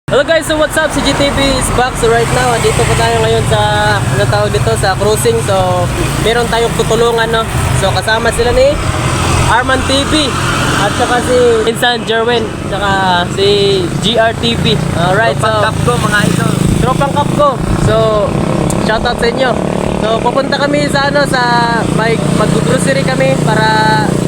Hello guys, so what's up? Si GTV is back. So right now, dito po tayo ngayon sa, ano tawag dito, sa cruising. So, meron tayong tutulungan, no? So, kasama sila ni Arman TV at saka si Insan Jerwin, saka si GRTV. Alright, so Tropang Cup ko mga idol. Tropang Cup ko. So, shoutout sa inyo. So, pupunta kami sa mag-grocery kami para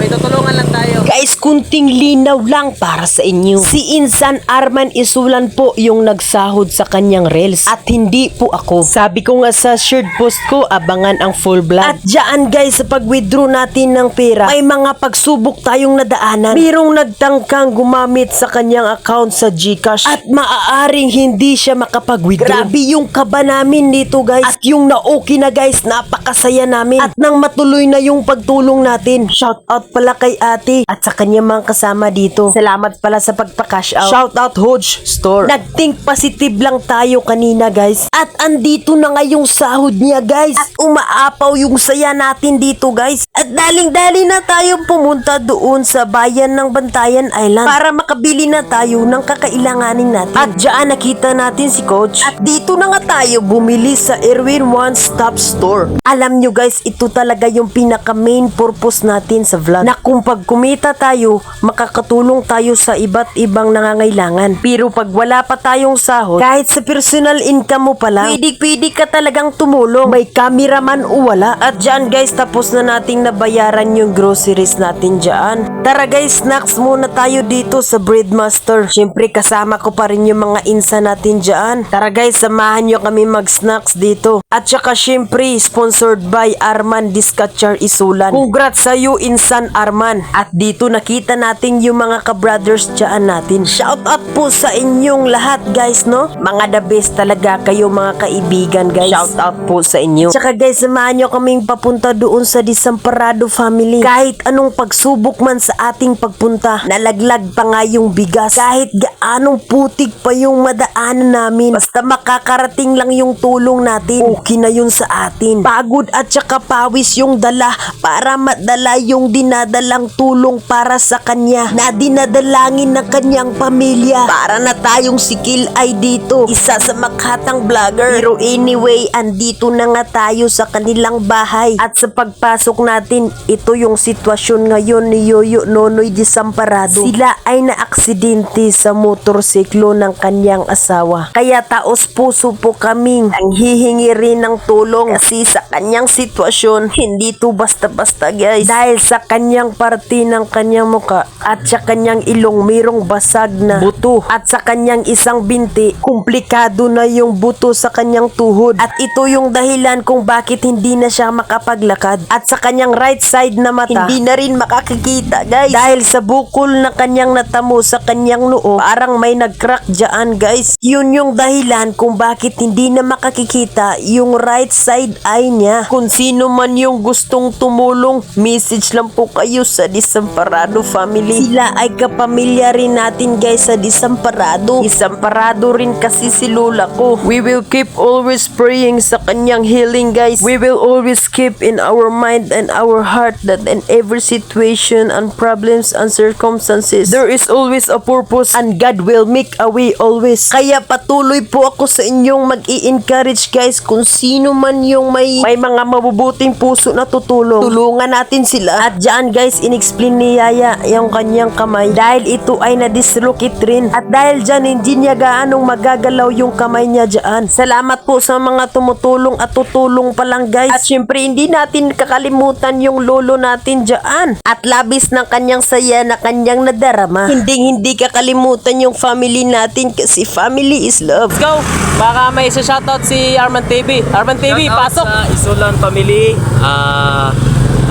may tutulungan lang tayo. Guys, kunting linaw lang para sa inyo. Si Insan Arman Isulan po yung nagsahod sa kanyang reels at hindi po ako. Sabi ko nga sa shared post ko, abangan ang full vlog. At dyan guys, sa pag-withdraw natin ng pera, may mga pagsubok tayong nadaanan. Merong nagtangkang gumamit sa kanyang account sa GCash at maaaring hindi siya makapag-withdraw. Grabe yung kaba namin dito guys. At yung na-okay na guys, napakasaya namin. At nang matuloy na yung pagtulong natin, shout out pala kay ate at sa kanyang mga kasama dito. Salamat pala sa pagpa-cash out. Shout out Hodge Store. Nag-think positive lang tayo kanina guys. At andito na nga yung sahod niya guys. At umaapaw yung saya natin dito guys. At daling-dali na tayong pumunta doon sa bayan ng Bantayan Island para makabili na tayo ng kakailanganin natin. At dyan nakita natin si Coach. At dito na nga tayo bumili sa Erwin One Stop Store. Alam nyo guys, ito talaga yung pinaka main purpose natin sa vlog. Na kung pag kumita tayo, makakatulong tayo sa iba't ibang nangangailangan. Pero pag wala pa tayong sahod, kahit sa personal income mo pa lang, pwede ka talagang tumulong. May cameraman o wala. At dyan guys, tapos na nating nabayaran yung groceries natin dyan. Tara guys, snacks muna tayo dito sa Breadmaster. Siyempre kasama ko pa rin yung mga insa natin dyan. Tara guys, samahan nyo kami mag-snacks dito. At saka siyempre, sponsored by Arman Diskatchar Isulan. Congrats sa'yo, Insan Arman. At dito nakita natin yung mga ka-brothers dyan natin. Shout out po sa inyong lahat guys, no? Mga the best talaga kayo mga kaibigan guys. Shout out po sa inyo. Tsaka guys, samahan nyo kaming papunta doon sa Desamparado family. Kahit anong pagsubok man sa ating pagpunta, nalaglag pa nga yung bigas. Kahit gaanong putik pa yung madaanan namin, basta makakarating lang yung tulong natin, okay na yun sa atin. Pagod at saka pawis yung dala para madala yung dinadalang tulong para sa kanya na dinadalangin ng kanyang pamilya. Para na tayong si Kill ay dito, isa sa makatang vlogger. Pero anyway, andito na nga tayo sa kanilang bahay. At sa pagpasok natin, ito yung sitwasyon ngayon ni Yoyo Nonoy Desamparado. Sila ay naaksidente sa motorsiklo ng kanyang asawa. Kaya taos puso po kaming ang hihingi rin ng tulong kasi sa kanyang sitwasyon, hindi to basta-basta guys. Dahil sa kanyang parte ng kanyang muka at sa kanyang ilong mayroong basag na buto. At sa kanyang isang binti, komplikado na yung buto sa kanyang tuhod. At ito yung dahilan kung bakit hindi na siya makapaglakad. At sa kanyang right side na mata, hindi na rin makakikita guys. Dahil sa bukol na kanyang natamo sa kanyang noo, parang may nag-crack dyan guys. Yun yung dahilan kung bakit hindi na makakikita yung right side eye niya. Kung sino man yung gustong tumulong, message lang po kayo sa Desamparado family. Sila ay kapamilya rin natin guys sa Desamparado. Desamparado rin kasi si lola ko. We will keep always praying sa kanyang healing guys. We will always keep in our mind and our heart that in every situation and problems and circumstances, there is always a purpose and God will make a way always. Kaya patuloy po ako sa inyong mag-i-encourage guys kung sino man yung may mga mabubuting puso na tutulong. Tulungan natin sila. At dyan guys, in-explain ni Yaya yung kanyang kamay dahil ito ay na-dislocate rin. At dahil dyan, hindi niya gaanong magagalaw yung kamay niya dyan. Salamat po sa mga tumutulong at tutulong pa lang guys. At syempre, hindi natin kakalimutan yung lolo natin dyan. At labis ng kanyang saya na kanyang nadarama. Hindi kakalimutan yung family natin kasi family is love. Let's go! Baka may shoutout si Arman TV. Arman TV, Shout out pasok! sa Isulan family,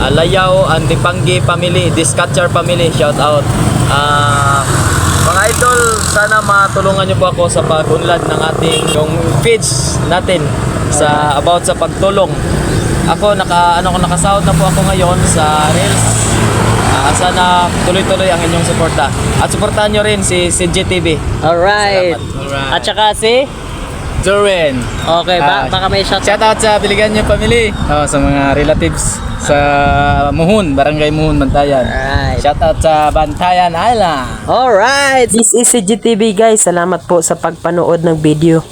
Layaw and Dipanggi family, Diskatchar family, shout out. Mga idol, sana matulungan niyo po ako sa pag-unlad ng ating yung feeds natin sa about sa pagtulong. Ako nakasahod na po ako ngayon sa Reels. Sana tuloy-tuloy ang inyong suporta. At suportahan niyo rin si GTV. Alright! Salamat. At saka si Jerwin. okay, baka may shoutout. Shout out sa Biligan niyo family. Sa mga relatives. sa Muhon, Barangay Muhon, Bantayan. Alright. Shout out sa Bantayan Island. Alright. This is CGTV guys. Salamat po sa pagpanood ng video.